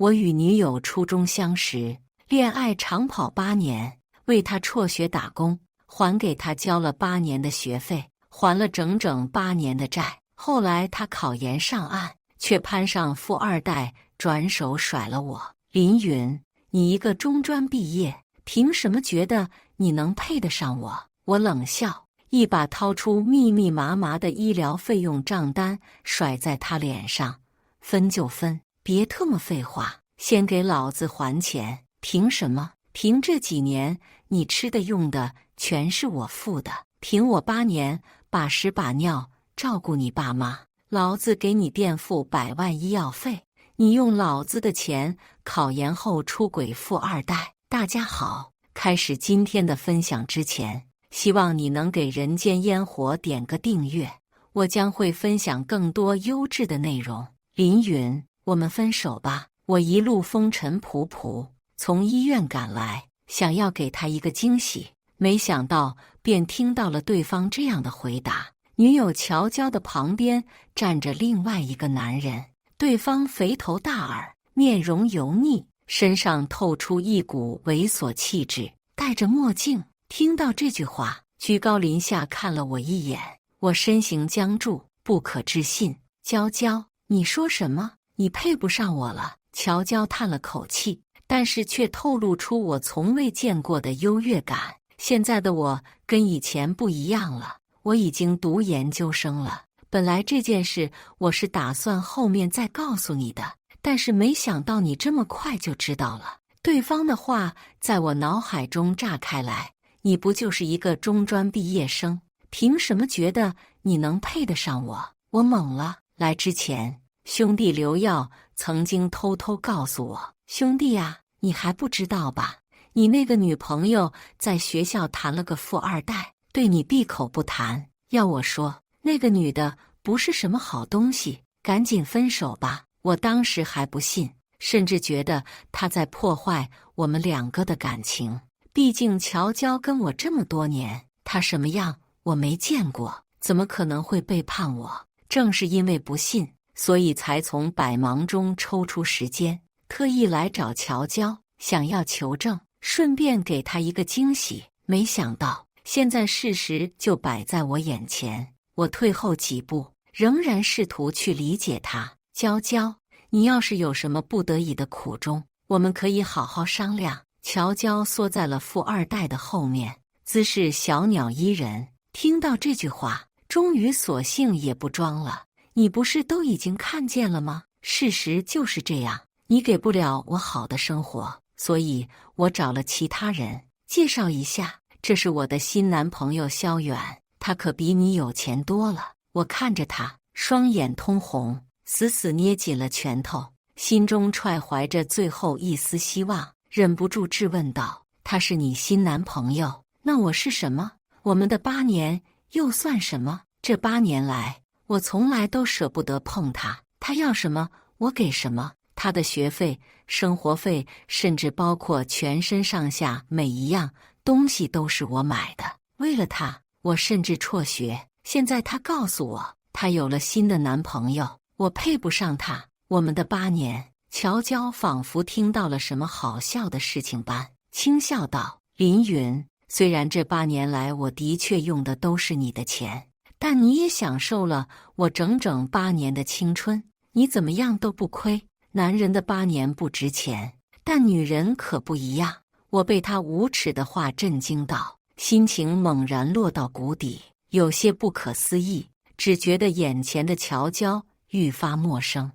我与女友初中相识，恋爱长跑8年，为她辍学打工，还给她交了8年的学费，还了整整8年的债。后来她考研上岸，却攀上富二代，转手甩了我。林云，你一个中专毕业，凭什么觉得你能配得上我？我冷笑，一把掏出密密麻麻的医疗费用账单，甩在他脸上。分就分，别特么废话，先给老子还钱！凭什么？凭这几年你吃的用的全是我付的，凭我8年把屎把尿照顾你爸妈，老子给你垫付100万医药费，你用老子的钱考研后出轨富二代。大家好，开始今天的分享之前，希望你能给人间烟火点个订阅，我将会分享更多优质的内容。林云，我们分手吧。我一路风尘仆仆，从医院赶来，想要给他一个惊喜，没想到便听到了对方这样的回答。女友乔娇的旁边站着另外一个男人，对方肥头大耳，面容油腻，身上透出一股猥琐气质，戴着墨镜。听到这句话，居高临下看了我一眼，我身形僵住，不可置信。娇娇，你说什么？你配不上我了。乔娇叹了口气，但是却透露出我从未见过的优越感。现在的我跟以前不一样了，我已经读研究生了。本来这件事我是打算后面再告诉你的，但是没想到你这么快就知道了。对方的话在我脑海中炸开来，你不就是一个中专毕业生，凭什么觉得你能配得上我？我懵了。来之前，兄弟刘耀曾经偷偷告诉我，兄弟啊，你还不知道吧？你那个女朋友在学校谈了个富二代，对你闭口不谈，要我说那个女的不是什么好东西，赶紧分手吧。我当时还不信，甚至觉得她在破坏我们2个的感情。毕竟乔娇跟我这么多年，她什么样我没见过，怎么可能会背叛我？正是因为不信，所以才从百忙中抽出时间，特意来找乔娇，想要求证，顺便给她一个惊喜。没想到现在事实就摆在我眼前，我退后几步，仍然试图去理解她。娇娇，你要是有什么不得已的苦衷，我们可以好好商量。乔娇缩在了富二代的后面，姿势小鸟依人。听到这句话，终于索性也不装了。你不是都已经看见了吗？事实就是这样，你给不了我好的生活，所以我找了其他人。介绍一下，这是我的新男朋友萧远，他可比你有钱多了。我看着他，双眼通红，死死捏紧了拳头，心中揣怀着最后一丝希望，忍不住质问道：他是你新男朋友，那我是什么？我们的8年又算什么？这8年来，我从来都舍不得碰他，他要什么我给什么。他的学费、生活费，甚至包括全身上下每一样东西都是我买的。为了他，我甚至辍学。现在他告诉我，他有了新的男朋友，我配不上他。我们的8年，乔娇仿佛听到了什么好笑的事情般，轻笑道：林云，虽然这8年来我的确用的都是你的钱，但你也享受了我整整8年的青春，你怎么样都不亏。男人的8年不值钱，但女人可不一样。我被他无耻的话震惊到，心情猛然落到谷底，有些不可思议，只觉得眼前的乔娇愈发陌生，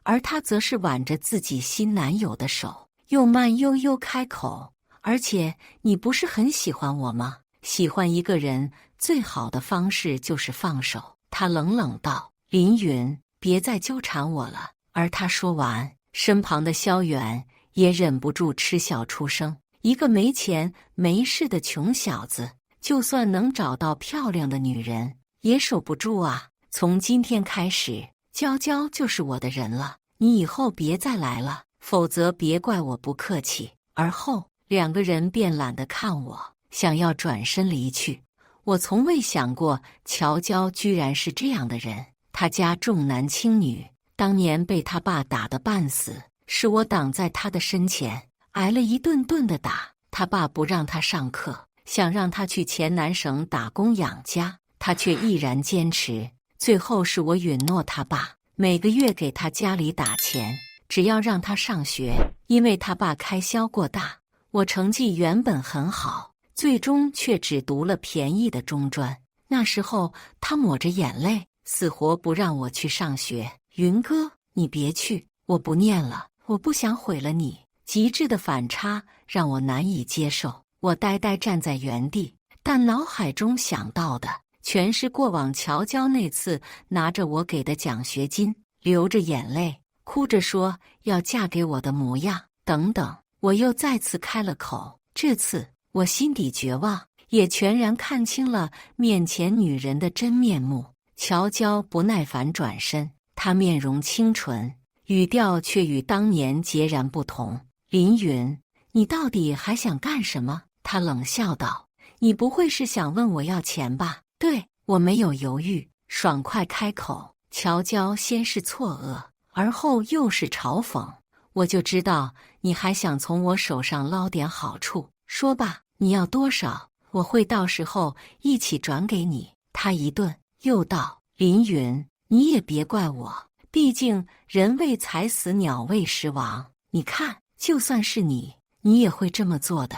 而他则是挽着自己新男友的手，又慢悠悠开口：而且你不是很喜欢我吗？喜欢一个人最好的方式就是放手。他冷冷道：林云，别再纠缠我了。而他说完，身旁的萧远也忍不住嗤笑出声。一个没钱没势的穷小子，就算能找到漂亮的女人，也守不住啊。从今天开始，娇娇就是我的人了，你以后别再来了，否则别怪我不客气。而后2个人便懒得看我，想要转身离去。我从未想过乔娇居然是这样的人。她家重男轻女，当年被他爸打得半死，是我挡在他的身前，挨了一顿顿的打。他爸不让他上课，想让他去黔南省打工养家，他却毅然坚持。最后是我允诺他爸，每个月给他家里打钱，只要让他上学。因为他爸开销过大，我成绩原本很好，最终却只读了便宜的中专。那时候他抹着眼泪，死活不让我去上学。云哥，你别去，我不念了，我不想毁了你。极致的反差让我难以接受，我呆呆站在原地，但脑海中想到的全是过往侨交那次拿着我给的奖学金，流着眼泪，哭着说要嫁给我的模样，等等。我又再次开了口，这次我心底绝望，也全然看清了面前女人的真面目。乔娇不耐烦转身，她面容清纯，语调却与当年截然不同。林云，你到底还想干什么？他冷笑道。你不会是想问我要钱吧？对，我没有犹豫，爽快开口。乔娇先是错愕，而后又是嘲讽。我就知道你还想从我手上捞点好处，说吧，你要多少？我会到时候一起转给你。他一顿，又道：林云，你也别怪我，毕竟人为财死，鸟为食亡。你看，就算是你也会这么做的。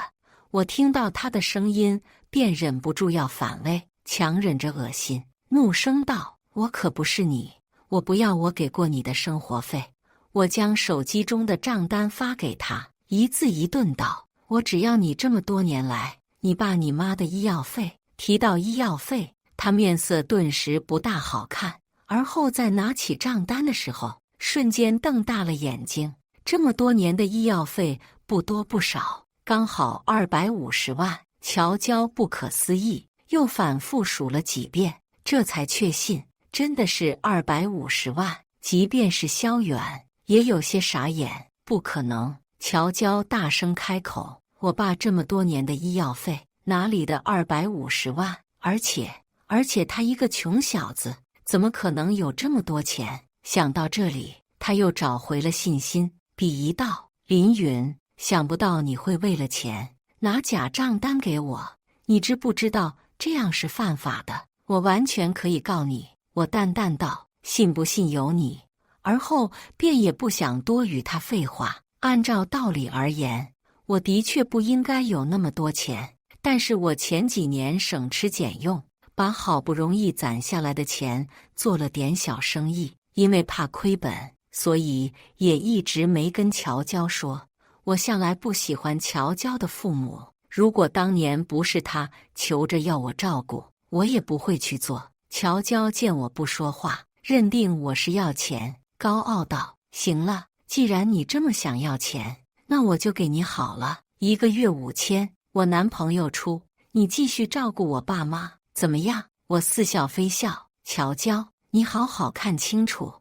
我听到他的声音，便忍不住要反问，强忍着恶心，怒声道：我可不是你，我不要我给过你的生活费。我将手机中的账单发给他，一字一顿道：我只要你这么多年来你爸你妈的医药费。提到医药费，他面色顿时不大好看，而后在拿起账单的时候，瞬间瞪大了眼睛。这么多年的医药费不多不少，刚好250万。乔娇不可思议，又反复数了几遍，这才确信真的是250万。即便是萧远也有些傻眼，不可能。乔娇大声开口：我爸这么多年的医药费哪里的250万？而且他一个穷小子，怎么可能有这么多钱？想到这里，他又找回了信心，鄙夷道：林云，想不到你会为了钱拿假账单给我，你知不知道这样是犯法的？我完全可以告你。我淡淡道：信不信由你。而后便也不想多与他废话。按照道理而言，我的确不应该有那么多钱，但是我前几年省吃俭用，把好不容易攒下来的钱做了点小生意，因为怕亏本，所以也一直没跟乔娇说。我向来不喜欢乔娇的父母，如果当年不是他求着要我照顾，我也不会去做。乔娇见我不说话，认定我是要钱，高傲道：行了，既然你这么想要钱，那我就给你好了，1个月5000，我男朋友出，你继续照顾我爸妈，怎么样？我似笑非笑。乔娇，你好好看清楚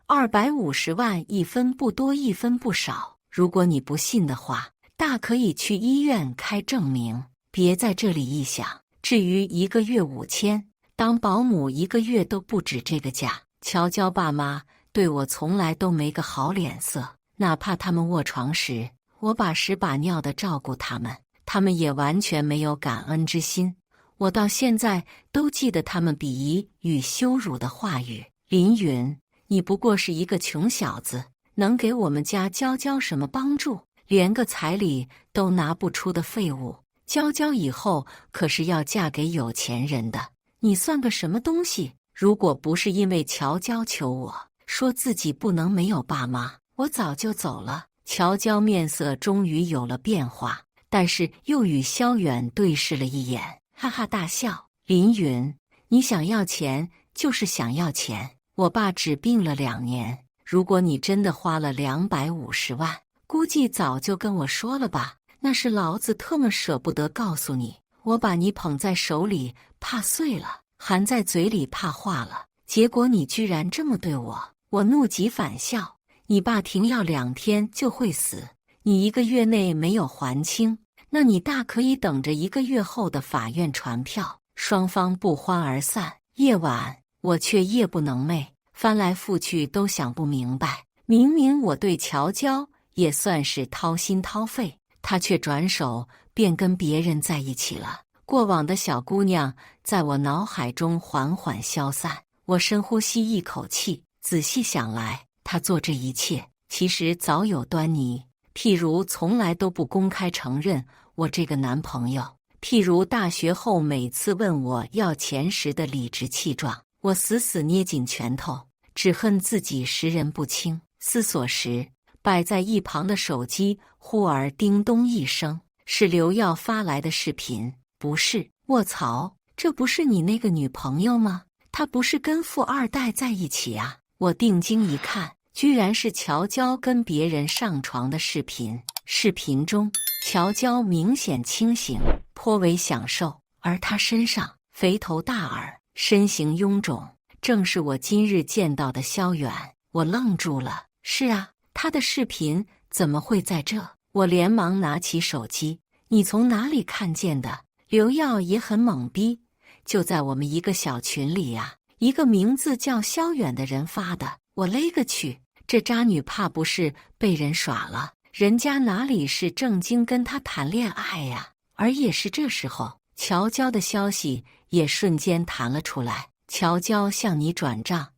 ，250万一分不多一分不少，如果你不信的话，大可以去医院开证明，别在这里臆想。至于1个月5000，当保姆1个月都不止这个价。乔娇爸妈对我从来都没个好脸色，哪怕他们卧床时，我把屎把尿的照顾他们，他们也完全没有感恩之心。我到现在都记得他们鄙夷与羞辱的话语。林云，你不过是一个穷小子，能给我们家娇娇什么帮助？连个彩礼都拿不出的废物。娇娇以后可是要嫁给有钱人的，你算个什么东西？如果不是因为乔娇求我，说自己不能没有爸妈，我早就走了。乔娇面色终于有了变化，但是又与萧远对视了一眼，哈哈大笑。林云，你想要钱就是想要钱。我爸只病了2年，如果你真的花了250万，估计早就跟我说了吧。那是老子特么舍不得告诉你，我把你捧在手里怕碎了，含在嘴里怕化了，结果你居然这么对我。我怒极反笑，你爸停药2天就会死，你1个月内没有还清，那你大可以等着1个月后的法院传票，双方不欢而散。夜晚我却夜不能寐，翻来覆去都想不明白，明明我对乔娇也算是掏心掏肺，他却转手便跟别人在一起了。过往的小姑娘在我脑海中缓缓消散，我深呼吸一口气，仔细想来，他做这一切其实早有端倪，譬如从来都不公开承认我这个男朋友，譬如大学后每次问我要钱时的理直气壮，我死死捏紧拳头，只恨自己识人不清。思索时，摆在一旁的手机忽而叮咚一声，是刘耀发来的视频。不是，卧槽，这不是你那个女朋友吗？她不是跟富二代在一起啊？我定睛一看，居然是乔娇跟别人上床的视频。视频中，乔娇明显清醒，颇为享受，而她身上肥头大耳，身形臃肿，正是我今日见到的萧远。我愣住了。是啊，他的视频怎么会在这？我连忙拿起手机，你从哪里看见的？刘耀也很懵逼，就在我们一个小群里啊，一个名字叫萧远的人发的。我勒个去，这渣女怕不是被人耍了？人家哪里是正经跟他谈恋爱呀？而也是这时候，乔娇的消息也瞬间弹了出来，乔娇向你转账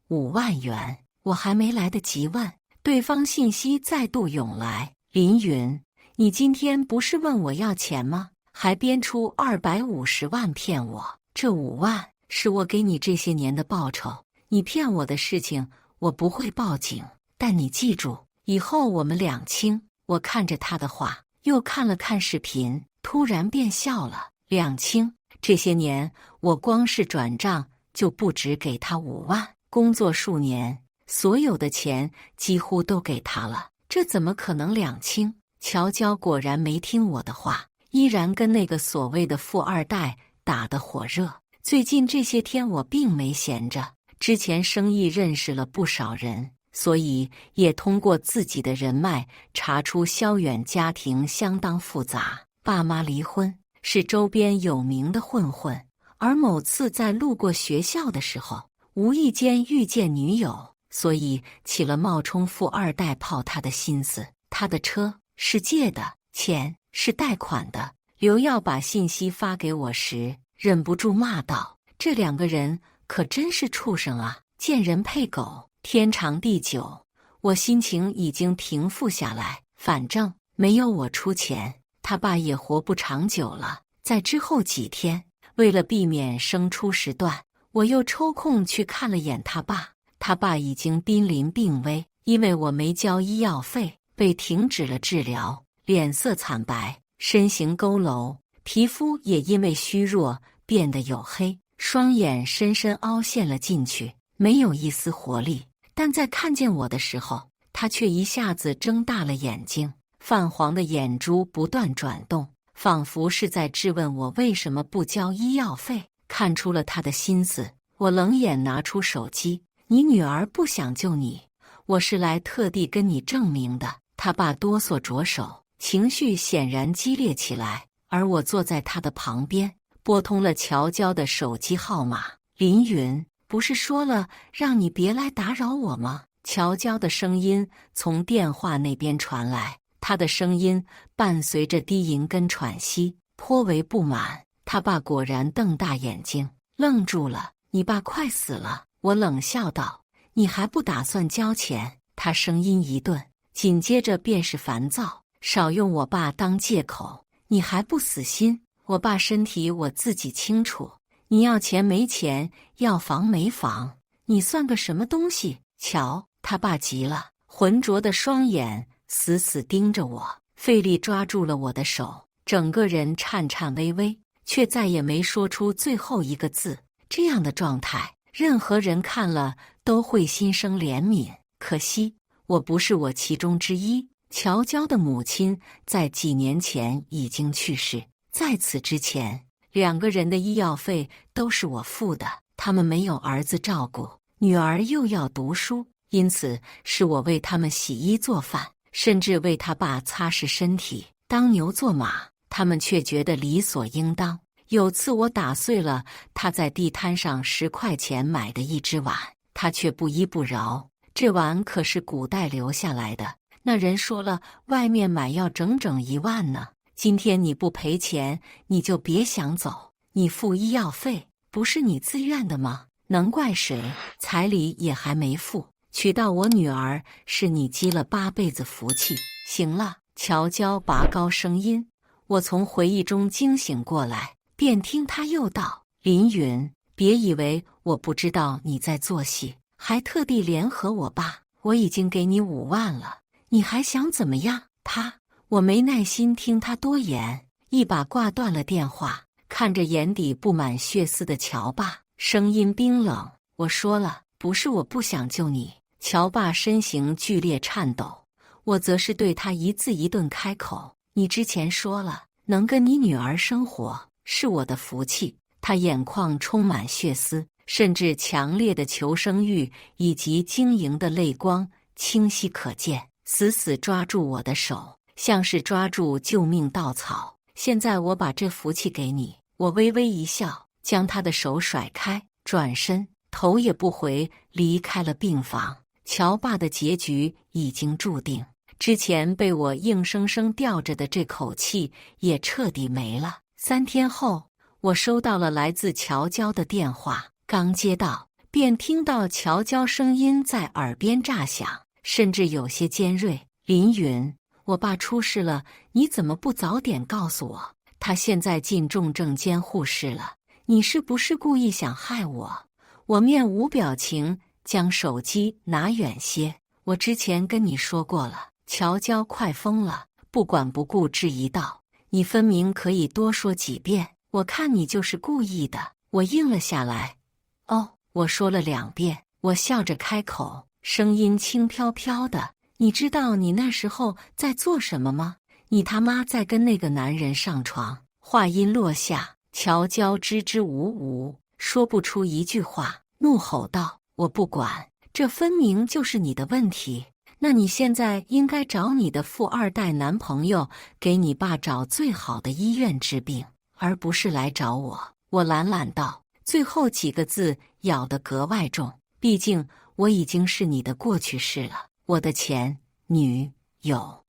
5万元。我还没来得及问，对方信息再度涌来：林云，你今天不是问我要钱吗？还编出250万骗我，这5万是我给你这些年的报酬。你骗我的事情，我不会报警，但你记住，以后我们两清。我看着他的话，又看了看视频，突然便笑了。两清，这些年我光是转账就不止给他5万，工作数年，所有的钱几乎都给他了，这怎么可能两清？乔娇果然没听我的话，依然跟那个所谓的富二代打得火热。最近这些天我并没闲着，之前生意认识了不少人，所以也通过自己的人脉查出萧远家庭相当复杂，爸妈离婚，是周边有名的混混。而某次在路过学校的时候，无意间遇见女友，所以起了冒充富二代泡他的心思。他的车是借的，钱是贷款的。刘耀把信息发给我时，忍不住骂道：这两个人可真是畜生啊，见人配狗，天长地久。我心情已经平复下来，反正没有我出钱，他爸也活不长久了。在之后几天，为了避免生出时段，我又抽空去看了眼他爸。他爸已经濒临病危，因为我没交医药费，被停止了治疗，脸色惨白，身形佝偻，皮肤也因为虚弱变得黝黑，双眼深深凹陷了进去，没有一丝活力。但在看见我的时候，他却一下子睁大了眼睛，泛黄的眼珠不断转动，仿佛是在质问我为什么不交医药费。看出了他的心思，我冷眼拿出手机：你女儿不想救你，我是来特地跟你证明的。他爸哆嗦着手，情绪显然激烈起来，而我坐在他的旁边，拨通了乔娇的手机号码。林云，不是说了让你别来打扰我吗？乔娇的声音从电话那边传来，她的声音伴随着低吟跟喘息，颇为不满。他爸果然瞪大眼睛，愣住了。你爸快死了。我冷笑道：你还不打算交钱？他声音一顿，紧接着便是烦躁：少用我爸当借口，你还不死心？我爸身体我自己清楚，你要钱没钱，要房没房，你算个什么东西？瞧，他爸急了，浑浊的双眼死死盯着我，费力抓住了我的手，整个人颤颤巍巍，却再也没说出最后一个字。这样的状态，任何人看了都会心生怜悯。可惜我不是我其中之一。乔娇的母亲在几年前已经去世，在此之前，2个人的医药费都是我付的。他们没有儿子照顾，女儿又要读书，因此是我为他们洗衣做饭，甚至为他爸擦拭身体。当牛做马，他们却觉得理所应当。有次我打碎了他在地摊上10块钱买的一只碗，他却不依不饶。这碗可是古代留下来的，那人说了，外面买要整整1万呢。今天你不赔钱，你就别想走。你付医药费，不是你自愿的吗？能怪谁？彩礼也还没付，娶到我女儿是你积了8辈子福气。行了，乔娇拔高声音。我从回忆中惊醒过来，便听他又道：林允，别以为我不知道你在做戏，还特地联合我爸，我已经给你5万了，你还想怎么样？我没耐心听他多言，一把挂断了电话，看着眼底布满血丝的乔爸，声音冰冷：我说了，不是我不想救你。乔爸身形剧烈颤抖，我则是对他一字一顿开口：你之前说了，能跟你女儿生活是我的福气。他眼眶充满血丝，甚至强烈的求生欲以及晶莹的泪光清晰可见，死死抓住我的手，像是抓住救命稻草。现在我把这福气给你。我微微一笑，将他的手甩开，转身头也不回离开了病房。乔爸的结局已经注定，之前被我硬生生吊着的这口气也彻底没了。3天后，我收到了来自乔娇的电话，刚接到，便听到乔娇声音在耳边炸响，甚至有些尖锐：林允，我爸出事了，你怎么不早点告诉我？他现在进重症监护室了，你是不是故意想害我？我面无表情，将手机拿远些。我之前跟你说过了。乔娇快疯了，不管不顾质疑道：你分明可以多说几遍，我看你就是故意的。我应了下来。哦，我说了2遍。我笑着开口，声音轻飘飘的：你知道你那时候在做什么吗？你他妈在跟那个男人上床。话音落下，乔娇支支吾吾，说不出一句话，怒吼道：我不管，这分明就是你的问题。那你现在应该找你的富2代男朋友，给你爸找最好的医院治病，而不是来找我。我懒懒道，最后几个字咬得格外重，毕竟我已经是你的过去式了，我的前女友。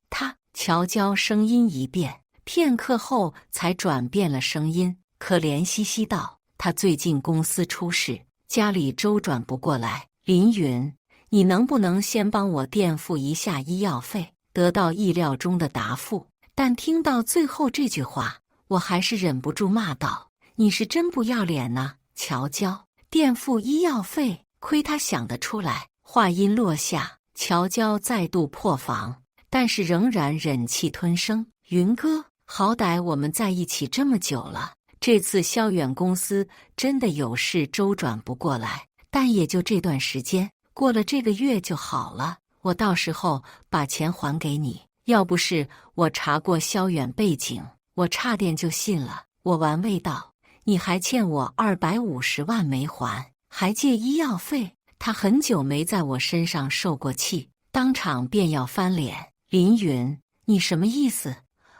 乔娇声音一变，片刻后才转变了声音，可怜兮兮道：他最近公司出事，家里周转不过来。林允，你能不能先帮我垫付一下医药费？得到意料中的答复，但听到最后这句话，我还是忍不住骂道：你是真不要脸呐！乔娇，垫付医药费，亏他想得出来。话音落下，乔娇再度破防，但是仍然忍气吞声。云哥，好歹我们在一起这么久了，这次萧远公司真的有事周转不过来，但也就这段时间，过了这个月就好了，我到时候把钱还给你。要不是我查过萧远背景，我差点就信了。我玩味道，你还欠我250万没还，还借医药费。他很久没在我身上受过气，当场便要翻脸。林允，你什么意思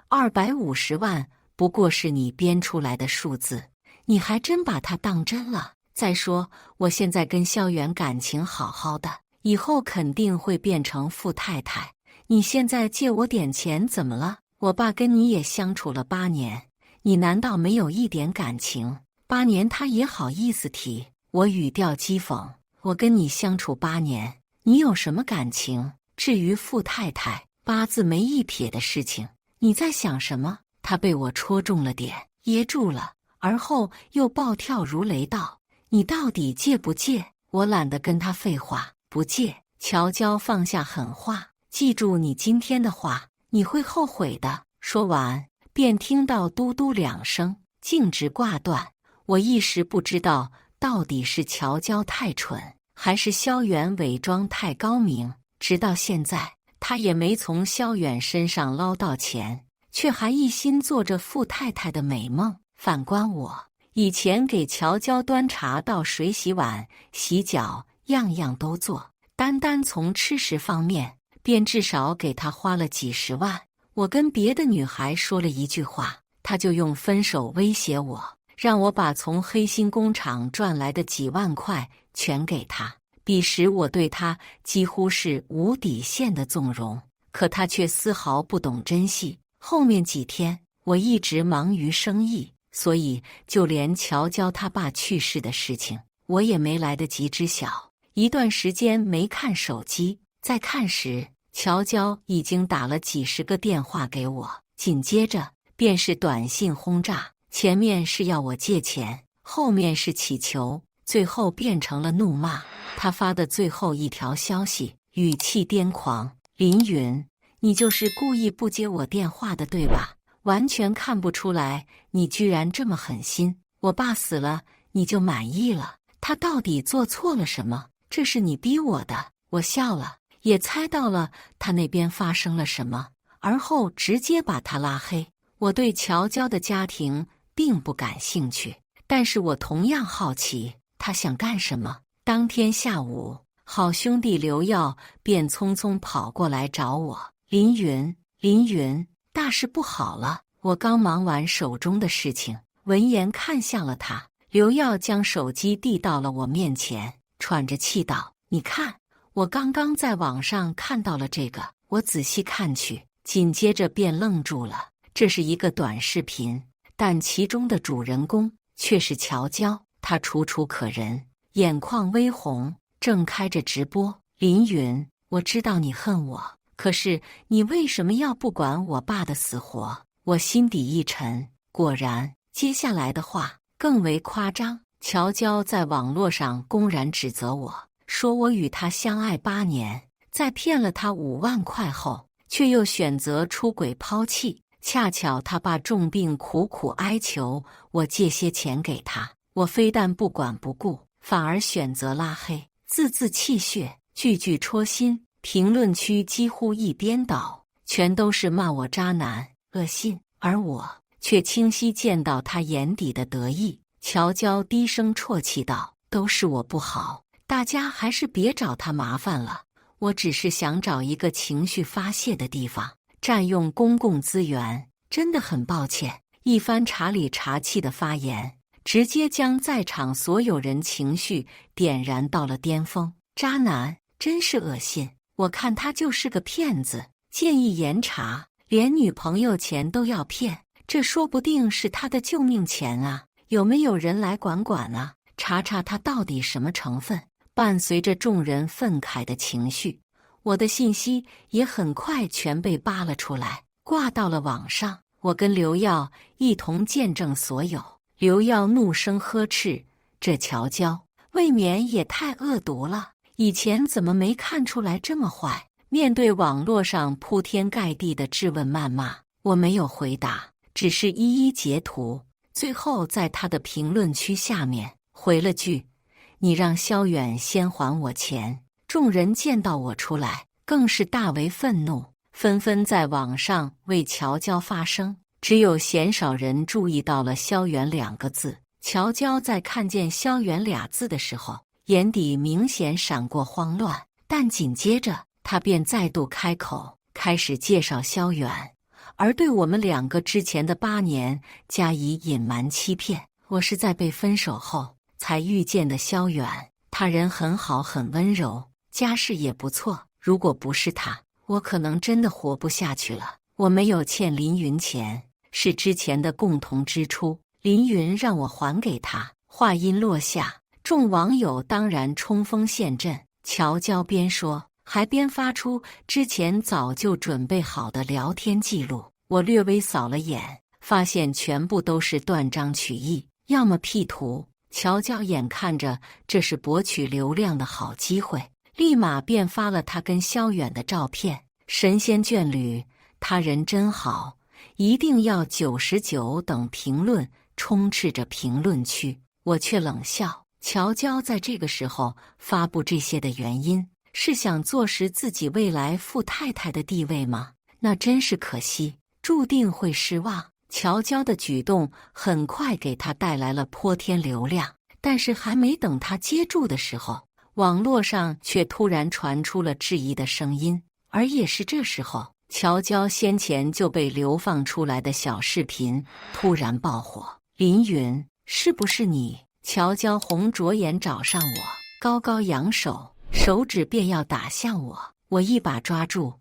？250万不过是你编出来的数字，你还真把它当真了。再说，我现在跟萧远感情好好的，以后肯定会变成富太太。你现在借我点钱怎么了？我爸跟你也相处了8年，你难道没有一点感情？8年他也好意思提？我语调讥讽。我跟你相处8年，你有什么感情？至于富太太，8字没一撇的事情，你在想什么？他被我戳中了点，噎住了，而后又暴跳如雷道：你到底借不借？我懒得跟他废话，不借。乔娇放下狠话，记住你今天的话，你会后悔的。说完，便听到嘟嘟2声，径直挂断。我一时不知道到底是乔娇太蠢，还是萧远伪装太高明。直到现在，他也没从萧远身上捞到钱，却还一心做着富太太的美梦。反观我，以前给乔娇端茶倒水洗碗洗脚，样样都做，单单从吃食方面，便至少给他花了几十万。我跟别的女孩说了一句话，他就用分手威胁我，让我把从黑心工厂赚来的几万块全给他。彼时我对他几乎是无底线的纵容，可他却丝毫不懂珍惜。后面几天，我一直忙于生意，所以就连乔娇他爸去世的事情，我也没来得及知晓。一段时间没看手机，再看时，乔娇已经打了几十个电话给我，紧接着便是短信轰炸，前面是要我借钱，后面是乞求，最后变成了怒骂。他发的最后一条消息，语气癫狂：林云，你就是故意不接我电话的，对吧？完全看不出来，你居然这么狠心。我爸死了，你就满意了？他到底做错了什么？这是你逼我的。我笑了，也猜到了他那边发生了什么，而后直接把他拉黑。我对乔娇的家庭并不感兴趣，但是我同样好奇他想干什么。当天下午，好兄弟刘耀便匆匆跑过来找我：林云，大事不好了！我刚忙完手中的事情，闻言看向了他。刘耀将手机递到了我面前，喘着气道：你看，我刚刚在网上看到了这个。我仔细看去，紧接着便愣住了。这是一个短视频，但其中的主人公却是乔娇，她楚楚可人，眼眶微红，正开着直播。林云，我知道你恨我，可是你为什么要不管我爸的死活？我心底一沉，果然，接下来的话更为夸张。乔娇在网络上公然指责我，说我与他相爱8年，在骗了他5万块后，却又选择出轨抛弃。恰巧他爸重病，苦苦哀求我借些钱给他，我非但不管不顾，反而选择拉黑，字字泣血，句句戳心。评论区几乎一边倒，全都是骂我渣男、恶心，而我却清晰见到他眼底的得意。乔娇低声啜泣道：都是我不好，大家还是别找他麻烦了。我只是想找一个情绪发泄的地方，占用公共资源，真的很抱歉。一番茶里茶气的发言，直接将在场所有人情绪点燃到了巅峰。渣男，真是恶心！我看他就是个骗子，建议严查，连女朋友钱都要骗，这说不定是他的救命钱啊！有没有人来管管啊？查查他到底什么成分？伴随着众人愤慨的情绪，我的信息也很快全被扒了出来，挂到了网上。我跟刘耀一同见证所有。刘耀怒声呵斥：这乔娇未免也太恶毒了，以前怎么没看出来这么坏？面对网络上铺天盖地的质问谩骂，我没有回答，只是一一截图，最后在他的评论区下面回了句：你让萧远先还我钱。众人见到我出来，更是大为愤怒，纷纷在网上为乔娇发声。只有鲜少人注意到了萧远2个字。乔娇在看见萧远2字的时候，眼底明显闪过慌乱，但紧接着他便再度开口，开始介绍萧远，而对我们2个之前的8年加以隐瞒欺骗。我是在被分手后才遇见的萧远，他人很好，很温柔，家世也不错。如果不是他，我可能真的活不下去了。我没有欠林云钱，是之前的共同支出，林云让我还给他。话音落下，众网友当然冲锋陷阵。乔娇边说，还边发出之前早就准备好的聊天记录。我略微扫了眼，发现全部都是断章取义，要么 P 图。乔娇眼看着这是博取流量的好机会，立马便发了他跟萧远的照片。神仙眷侣，他人真好，一定要99等评论充斥着评论区。我却冷笑，乔娇在这个时候发布这些的原因，是想坐实自己未来富太太的地位吗？那真是可惜，注定会失望。乔娇的举动很快给他带来了泼天流量，但是还没等他接住的时候，网络上却突然传出了质疑的声音。而也是这时候，乔娇先前就被流放出来的小视频突然爆火。林云，是不是你？乔娇红着眼找上我，高高扬手，手指便要打向我。我一把抓住，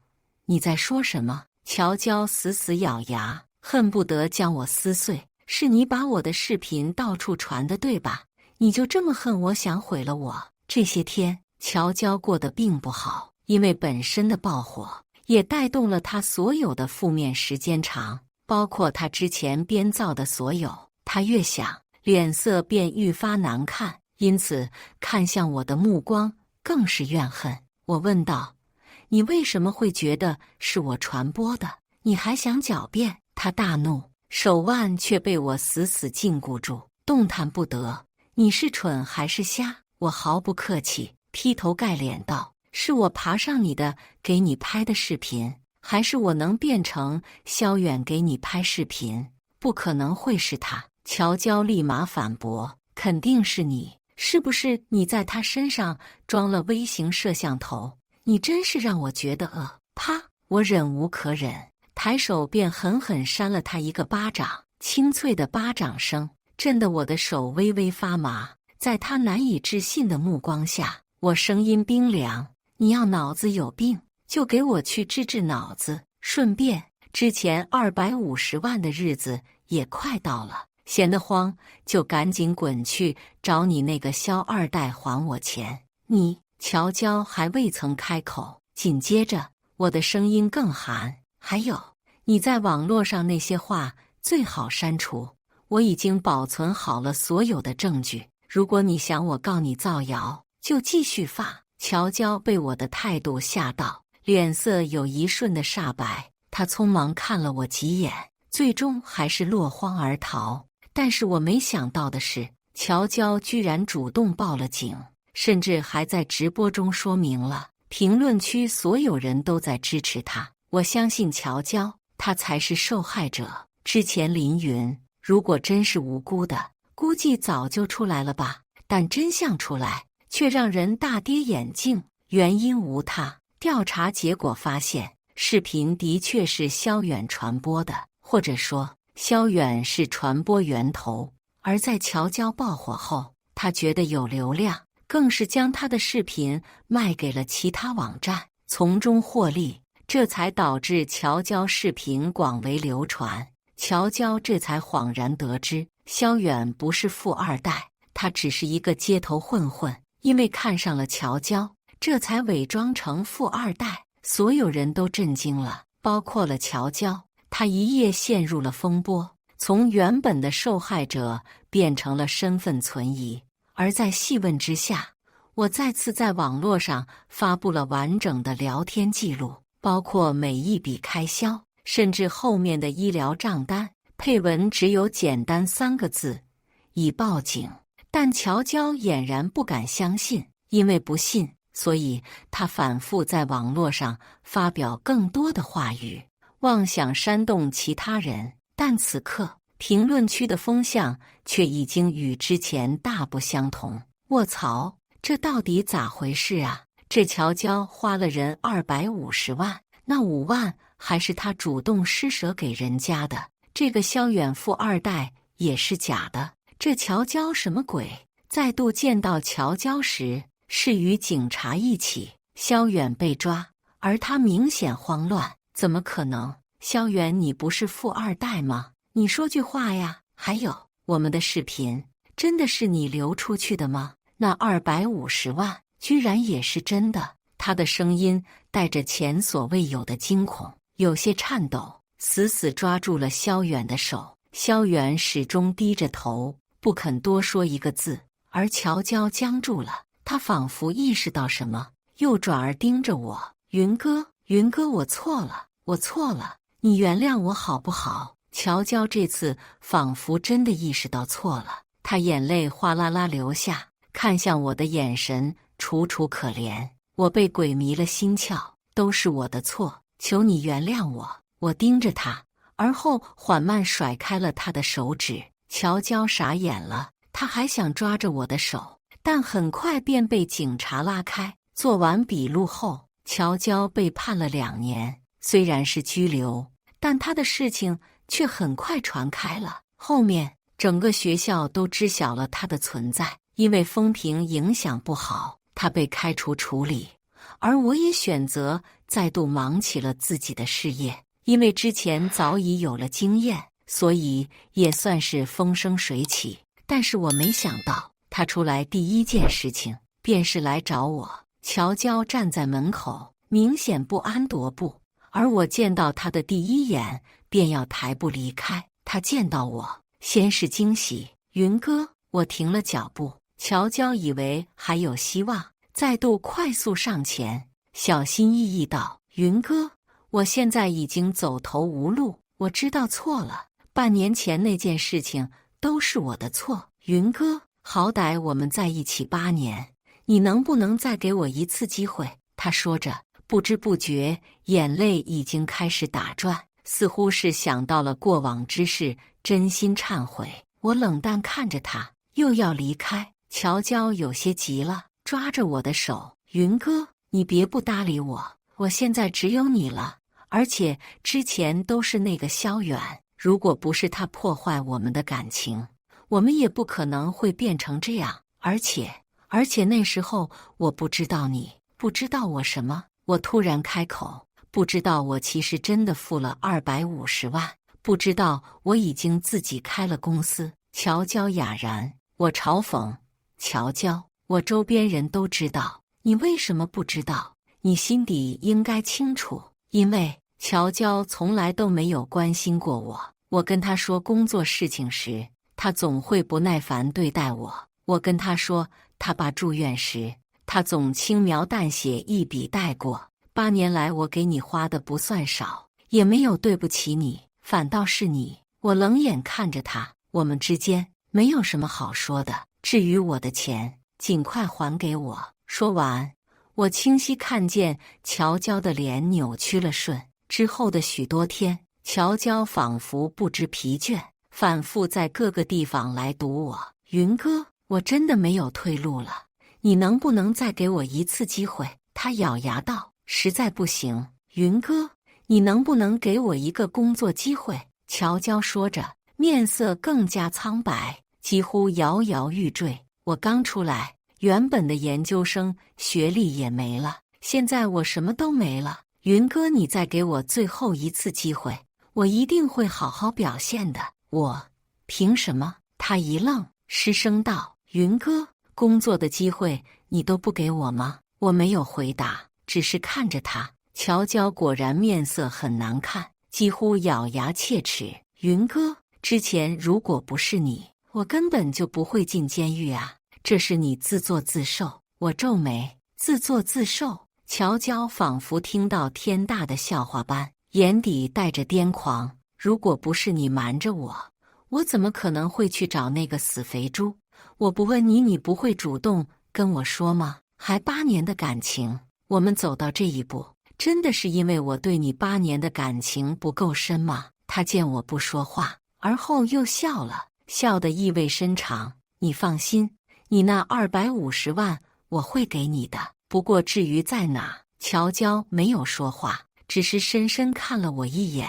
你在说什么？乔娇死死咬牙，恨不得将我撕碎。是你把我的视频到处传的，对吧？你就这么恨我，想毁了我？这些天，乔娇过得并不好，因为本身的爆火，也带动了她所有的负面时间长，包括她之前编造的所有。她越想，脸色便愈发难看，因此看向我的目光更是怨恨。我问道：“你为什么会觉得是我传播的？你还想狡辩？”她大怒，手腕却被我死死禁锢住，动弹不得。你是蠢还是瞎？我毫不客气，劈头盖脸道：“是我爬上你的，给你拍的视频，还是我能变成萧远给你拍视频？不可能会是他。”乔娇立马反驳：“肯定是你，是不是你在他身上装了微型摄像头？你真是让我觉得恶。”啪！我忍无可忍，抬手便狠狠扇了他一个巴掌。清脆的巴掌声震得我的手微微发麻。在他难以置信的目光下，我声音冰凉：“你要脑子有病，就给我去治脑子，顺便之前250万的日子也快到了，闲得慌就赶紧滚去找你那个萧二代还我钱。”你……乔娇还未曾开口，紧接着我的声音更寒：“还有，你在网络上那些话最好删除，我已经保存好了所有的证据。如果你想我告你造谣，就继续发。”乔娇被我的态度吓到，脸色有一瞬的煞白。她匆忙看了我几眼，最终还是落荒而逃。但是我没想到的是，乔娇居然主动报了警，甚至还在直播中说明了。评论区所有人都在支持她。我相信乔娇，她才是受害者。之前林云如果真是无辜的，估计早就出来了吧。但真相出来，却让人大跌眼镜。原因无他，调查结果发现，视频的确是萧远传播的，或者说萧远是传播源头。而在乔娇爆火后，他觉得有流量，更是将他的视频卖给了其他网站，从中获利，这才导致乔娇视频广为流传。乔娇这才恍然得知，萧远不是富二代，他只是一个街头混混，因为看上了乔娇，这才伪装成富二代。所有人都震惊了，包括了乔娇。他一夜陷入了风波，从原本的受害者变成了身份存疑。而在细问之下，我再次在网络上发布了完整的聊天记录，包括每一笔开销，甚至后面的医疗账单。配文只有简单3个字：已报警。但乔娇俨然不敢相信，因为不信，所以他反复在网络上发表更多的话语，妄想煽动其他人。但此刻评论区的风向却已经与之前大不相同。卧槽，这到底咋回事啊？这乔娇花了人250万，那5万还是他主动施舍给人家的。这个萧远富二代也是假的。这乔娇什么鬼？再度见到乔娇时，是与警察一起，萧远被抓，而他明显慌乱。怎么可能？萧远，你不是富二代吗？你说句话呀！还有，我们的视频真的是你流出去的吗？那250万居然也是真的。他的声音带着前所未有的惊恐，有些颤抖，死死抓住了萧远的手。萧远始终低着头，不肯多说一个字。而乔娇僵住了，他仿佛意识到什么，又转而盯着我：“云哥，云哥，我错了，我错了，你原谅我好不好？”乔娇这次仿佛真的意识到错了，她眼泪哗啦啦流下，看向我的眼神楚楚可怜。我被鬼迷了心窍，都是我的错，求你原谅我。我盯着他，而后缓慢甩开了他的手指。乔娇傻眼了，他还想抓着我的手，但很快便被警察拉开。做完笔录后，乔娇被判了2年，虽然是拘留，但他的事情却很快传开了。后面整个学校都知晓了他的存在，因为风评影响不好，他被开除处理。而我也选择再度忙起了自己的事业。因为之前早已有了经验，所以也算是风生水起。但是我没想到，他出来第一件事情便是来找我。乔娇站在门口，明显不安踱步，而我见到他的第一眼便要抬步离开。他见到我，先是惊喜：“云哥！”我停了脚步。乔娇以为还有希望，再度快速上前，小心翼翼道：“云哥，我现在已经走投无路，我知道错了，半年前那件事情都是我的错。云哥，好歹我们在一起8年，你能不能再给我一次机会？”他说着，不知不觉眼泪已经开始打转，似乎是想到了过往之事，真心忏悔。我冷淡看着他，又要离开。乔娇有些急了，抓着我的手：“云哥，你别不搭理我，我现在只有你了，而且之前都是那个萧远，如果不是他破坏我们的感情，我们也不可能会变成这样。而且那时候我不知道你，不知道我什么。”我突然开口：“不知道我其实真的付了250万，不知道我已经自己开了公司。”乔娇哑然。我嘲讽：“乔娇，我周边人都知道，你为什么不知道？你心底应该清楚。”因为乔娇从来都没有关心过我。我跟她说工作事情时，她总会不耐烦对待我；我跟她说她爸住院时，她总轻描淡写一笔带过。8年来我给你花的不算少，也没有对不起你，反倒是你。我冷眼看着她，我们之间没有什么好说的，至于我的钱，尽快还给我。说完，我清晰看见乔娇的脸扭曲了瞬。之后的许多天，乔娇仿佛不知疲倦，反复在各个地方来堵我：“云哥，我真的没有退路了，你能不能再给我一次机会？”他咬牙道：“实在不行，云哥，你能不能给我一个工作机会？”乔娇说着，面色更加苍白，几乎摇摇欲坠。我刚出来，原本的研究生学历也没了，现在我什么都没了。云哥，你再给我最后一次机会，我一定会好好表现的。我凭什么？他一愣，失声道：“云哥，工作的机会你都不给我吗？”我没有回答，只是看着他。乔娇果然面色很难看，几乎咬牙切齿：“云哥，之前如果不是你，我根本就不会进监狱啊！这是你自作自受。”我皱眉：“自作自受？”乔娇仿佛听到天大的笑话般，眼底带着癫狂：“如果不是你瞒着我，我怎么可能会去找那个死肥猪？我不问你，你不会主动跟我说吗？还8年的感情，我们走到这一步，真的是因为我对你8年的感情不够深吗？”他见我不说话，而后又笑了，笑得意味深长：“你放心，你那250万我会给你的。不过至于在哪……”乔娇没有说话，只是深深看了我一眼，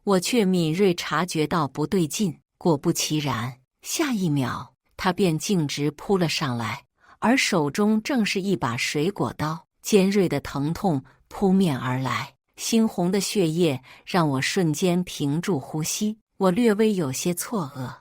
我却敏锐察觉到不对劲。果不其然，下一秒他便径直扑了上来，而手中正是一把水果刀，尖锐的疼痛扑面而来，猩红的血液让我瞬间屏住呼吸。我略微有些错愕，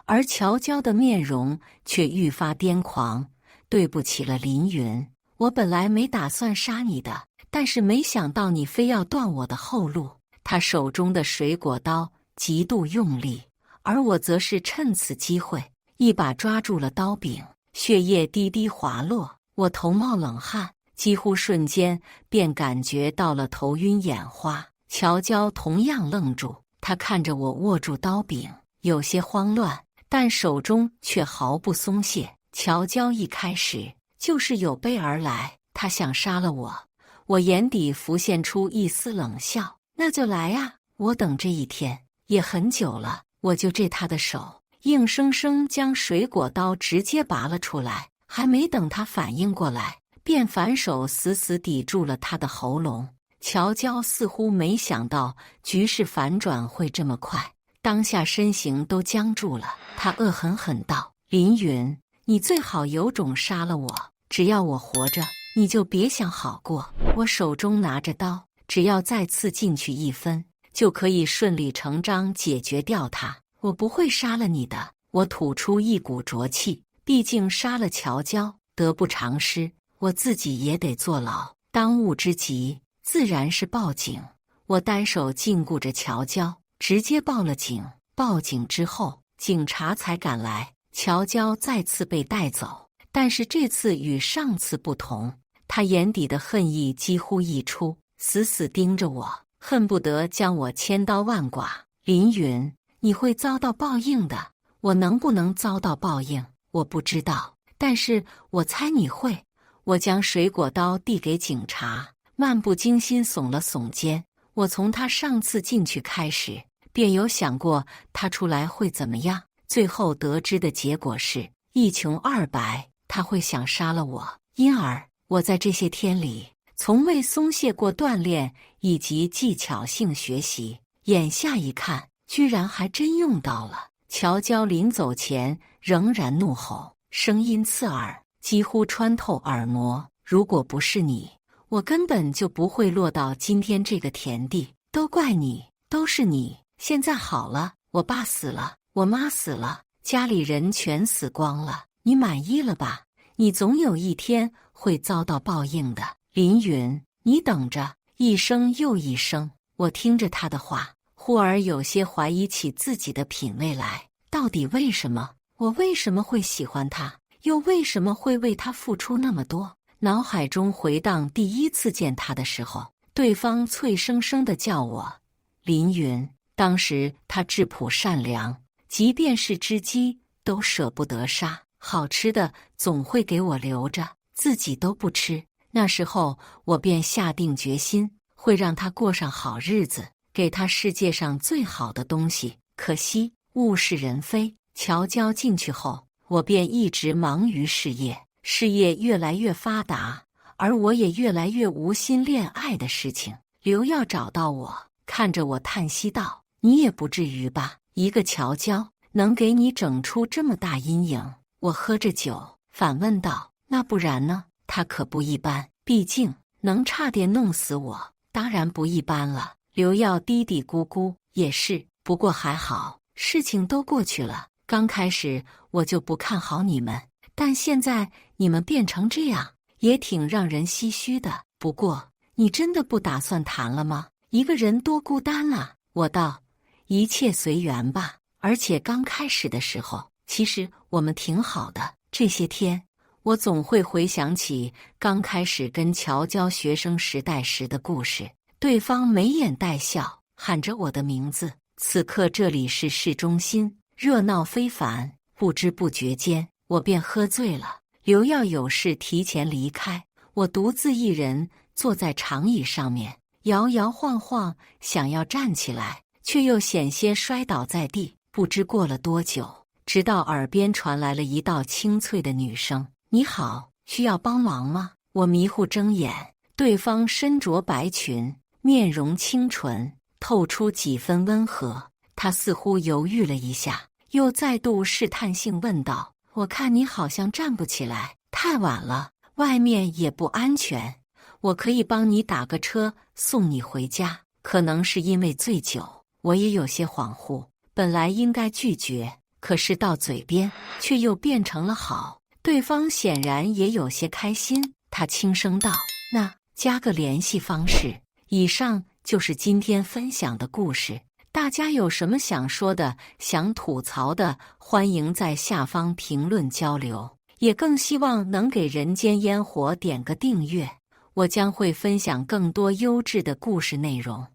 而乔娇的面容却愈发癫狂：“对不起了，林云，我本来没打算杀你的，但是没想到你非要断我的后路。”他手中的水果刀极度用力，而我则是趁此机会一把抓住了刀柄，血液滴滴滑落，我头冒冷汗，几乎瞬间便感觉到了头晕眼花。乔娇同样愣住，她看着我握住刀柄，有些慌乱，但手中却毫不松懈。乔娇一开始就是有备而来，她想杀了我。我眼底浮现出一丝冷笑：“那就来啊，我等这一天也很久了。”我就这他的手，硬生生将水果刀直接拔了出来，还没等他反应过来，便反手死死抵住了他的喉咙。乔娇似乎没想到局势反转会这么快，当下身形都僵住了。他恶狠狠道：“林云，你最好有种杀了我，只要我活着，你就别想好过。我手中拿着刀，只要再刺进去1分，就可以顺理成章解决掉他。我不会杀了你的。我吐出一股浊气，毕竟杀了乔娇，得不偿失，我自己也得坐牢。当务之急自然是报警。我单手禁锢着乔娇，直接报了警。报警之后，警察才赶来，乔娇再次被带走。但是这次与上次不同，他眼底的恨意几乎溢出，死死盯着我，恨不得将我千刀万剐。林云，你会遭到报应的。我能不能遭到报应，我不知道，但是我猜你会。我将水果刀递给警察，漫不经心耸了耸肩。我从他上次进去开始，便有想过他出来会怎么样。最后得知的结果是一穷二白，他会想杀了我。因而我在这些天里从未松懈过锻炼以及技巧性学习，眼下一看，居然还真用到了。乔娇临走前仍然怒吼，声音刺耳，几乎穿透耳膜。如果不是你，我根本就不会落到今天这个田地，都怪你，都是你。现在好了，我爸死了，我妈死了，家里人全死光了，你满意了吧？你总有一天会遭到报应的。林云，你等着。一声又一声，我听着他的话，忽而有些怀疑起自己的品味来。到底为什么？我为什么会喜欢他？又为什么会为他付出那么多？脑海中回荡第一次见他的时候，对方脆生生地叫我林云。当时他质朴善良，即便是只鸡都舍不得杀，好吃的总会给我留着，自己都不吃。那时候我便下定决心，会让他过上好日子，给他世界上最好的东西。可惜物是人非，乔娇进去后，我便一直忙于事业，事业越来越发达，而我也越来越无心恋爱的事情。刘耀找到我，看着我叹息道：“你也不至于吧？一个乔娇能给你整出这么大阴影？”我喝着酒，反问道：“那不然呢？他可不一般，毕竟能差点弄死我，当然不一般了。”刘耀嘀嘀咕咕：“也是，不过还好，事情都过去了。刚开始我就不看好你们，但现在你们变成这样，也挺让人唏嘘的。不过，你真的不打算谈了吗？一个人多孤单啊。”我道：“一切随缘吧。而且刚开始的时候，其实我们挺好的。这些天，我总会回想起刚开始跟乔娇学生时代时的故事。对方眉眼带笑，喊着我的名字。此刻这里是市中心，热闹非凡。不知不觉间，我便喝醉了。刘耀有事提前离开，我独自一人坐在长椅上面，摇摇晃晃，想要站起来，却又险些摔倒在地。不知过了多久，直到耳边传来了一道清脆的女声：“你好，需要帮忙吗？”我迷糊睁眼，对方身着白裙，面容清纯，透出几分温和。他似乎犹豫了一下，又再度试探性问道：“我看你好像站不起来，太晚了，外面也不安全，我可以帮你打个车送你回家。”可能是因为醉酒，我也有些恍惚，本来应该拒绝，可是到嘴边却又变成了好。对方显然也有些开心，他轻声道：“那加个联系方式。”以上就是今天分享的故事。大家有什么想说的、想吐槽的，欢迎在下方评论交流，也更希望能给人间烟火点个订阅，我将会分享更多优质的故事内容。